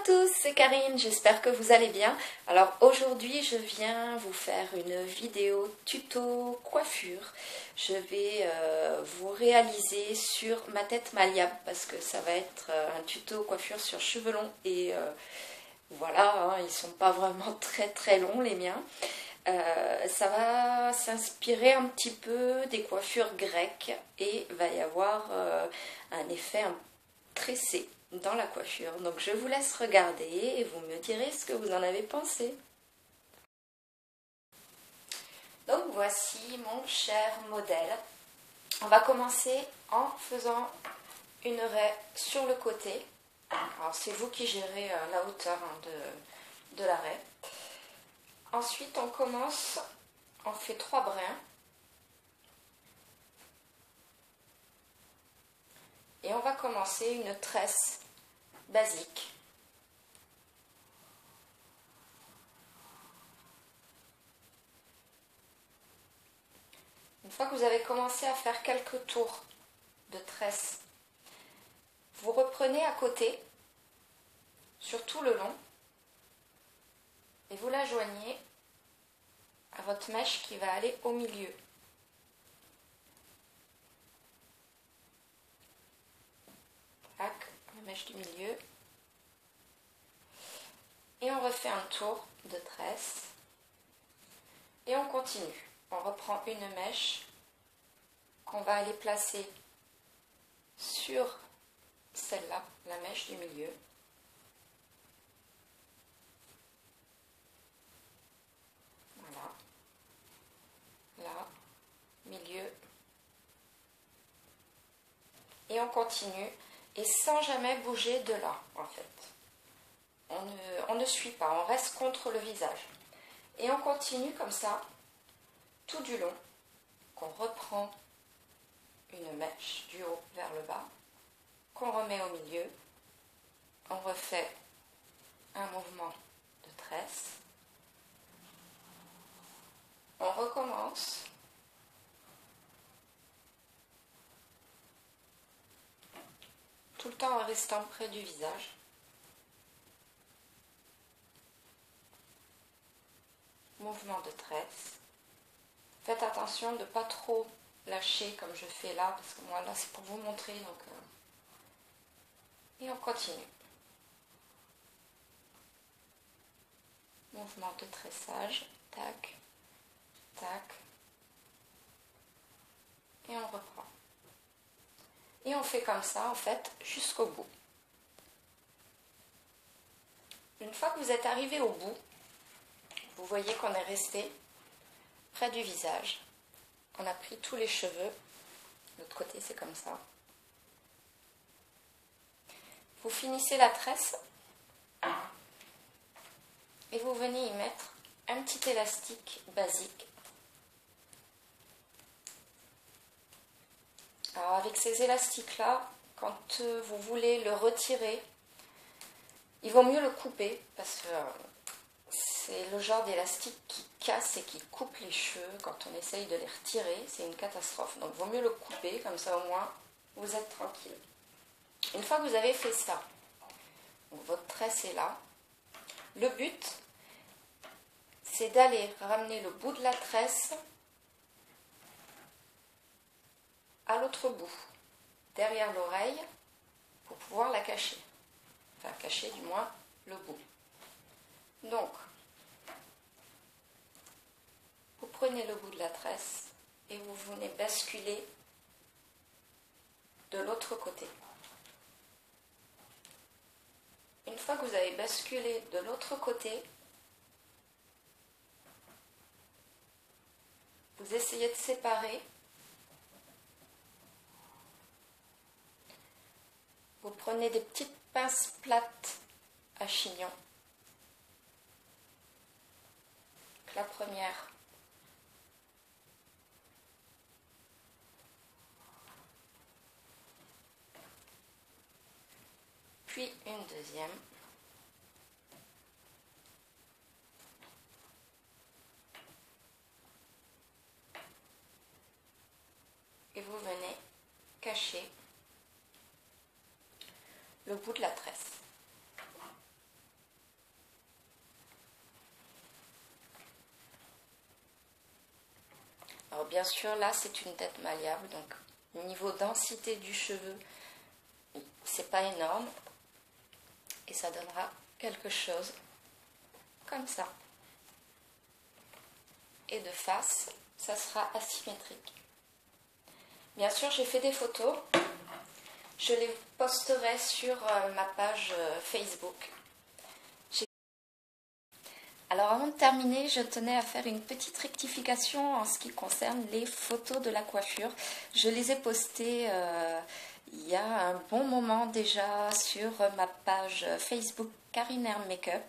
Bonjour à tous, c'est Karine, j'espère que vous allez bien. Alors aujourd'hui je viens vous faire une vidéo tuto coiffure. Je vais vous réaliser sur ma tête malléable parce que ça va être un tuto coiffure sur cheveux longs et voilà, hein, ils sont pas vraiment très longs les miens. Ça va s'inspirer un petit peu des coiffures grecques et va y avoir un effet tressé dans la coiffure. Donc je vous laisse regarder et vous me direz ce que vous en avez pensé. Donc voici mon cher modèle. On va commencer en faisant une raie sur le côté. Alors c'est vous qui gérez la hauteur de la raie. Ensuite on commence, on fait 3 brins. Et on va commencer une tresse basique. Une fois que vous avez commencé à faire quelques tours de tresse, vous reprenez à côté, sur tout le long, et vous la joignez à votre mèche qui va aller au milieu. Tac, la mèche du milieu. Et on refait un tour de tresse. Et on continue. On reprend une mèche qu'on va aller placer sur celle-là, la mèche du milieu. Voilà. Là, milieu. Et on continue. Et sans jamais bouger de là, en fait. On ne suit pas, on reste contre le visage. Et on continue comme ça, tout du long, qu'on reprend une mèche du haut vers le bas, qu'on remet au milieu, on refait un mouvement de tresse, on recommence, tout le temps en restant près du visage. Mouvement de tresse. Faites attention de ne pas trop lâcher comme je fais là, parce que moi là c'est pour vous montrer. Donc, et on continue. Mouvement de tressage. Tac, tac. Et on reprend. Et on fait comme ça en fait jusqu'au bout. Une fois que vous êtes arrivé au bout, vous voyez qu'on est resté près du visage. On a pris tous les cheveux. L'autre côté, c'est comme ça. Vous finissez la tresse et vous venez y mettre un petit élastique basique. Alors avec ces élastiques-là, quand vous voulez le retirer, il vaut mieux le couper parce que c'est le genre d'élastique qui casse et qui coupe les cheveux quand on essaye de les retirer. C'est une catastrophe. Donc, il vaut mieux le couper, comme ça au moins, vous êtes tranquille. Une fois que vous avez fait ça, donc votre tresse est là. Le but, c'est d'aller ramener le bout de la tresse à l'autre bout, derrière l'oreille, pour pouvoir la cacher. Enfin, cacher du moins le bout. Donc, vous prenez le bout de la tresse et vous venez basculer de l'autre côté. Une fois que vous avez basculé de l'autre côté, vous essayez de séparer. Vous prenez des petites pinces plates à chignon. La première, puis une deuxième, et vous venez cacher le bout de la tresse. Alors bien sûr, là c'est une tête malléable, donc niveau densité du cheveu, c'est pas énorme. Et ça donnera quelque chose comme ça. Et de face, ça sera asymétrique. Bien sûr, j'ai fait des photos. Je les posterai sur ma page Facebook. Alors avant de terminer, je tenais à faire une petite rectification en ce qui concerne les photos de la coiffure. Je les ai postées il y a un bon moment déjà sur ma page Facebook Karine Herm Make-up.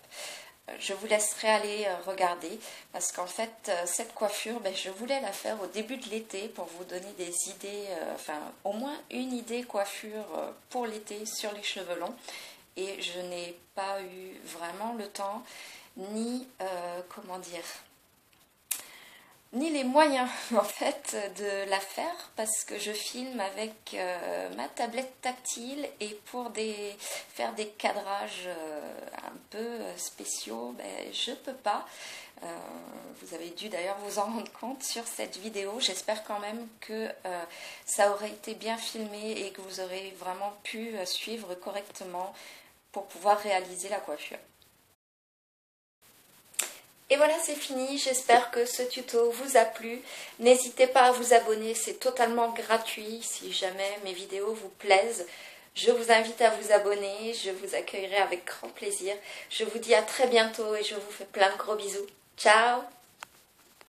Je vous laisserai aller regarder parce qu'en fait cette coiffure, je voulais la faire au début de l'été pour vous donner des idées, enfin au moins une idée coiffure pour l'été sur les cheveux longs, et je n'ai pas eu vraiment le temps ni comment dire, ni les moyens en fait de la faire parce que je filme avec ma tablette tactile, et pour faire des cadrages un peu spéciaux, je peux pas. Vous avez dû d'ailleurs vous en rendre compte sur cette vidéo. J'espère quand même que ça aurait été bien filmé et que vous aurez vraiment pu suivre correctement pour pouvoir réaliser la coiffure. Et voilà, c'est fini. J'espère que ce tuto vous a plu. N'hésitez pas à vous abonner, c'est totalement gratuit. Si jamais mes vidéos vous plaisent, je vous invite à vous abonner. Je vous accueillerai avec grand plaisir. Je vous dis à très bientôt et je vous fais plein de gros bisous. Ciao!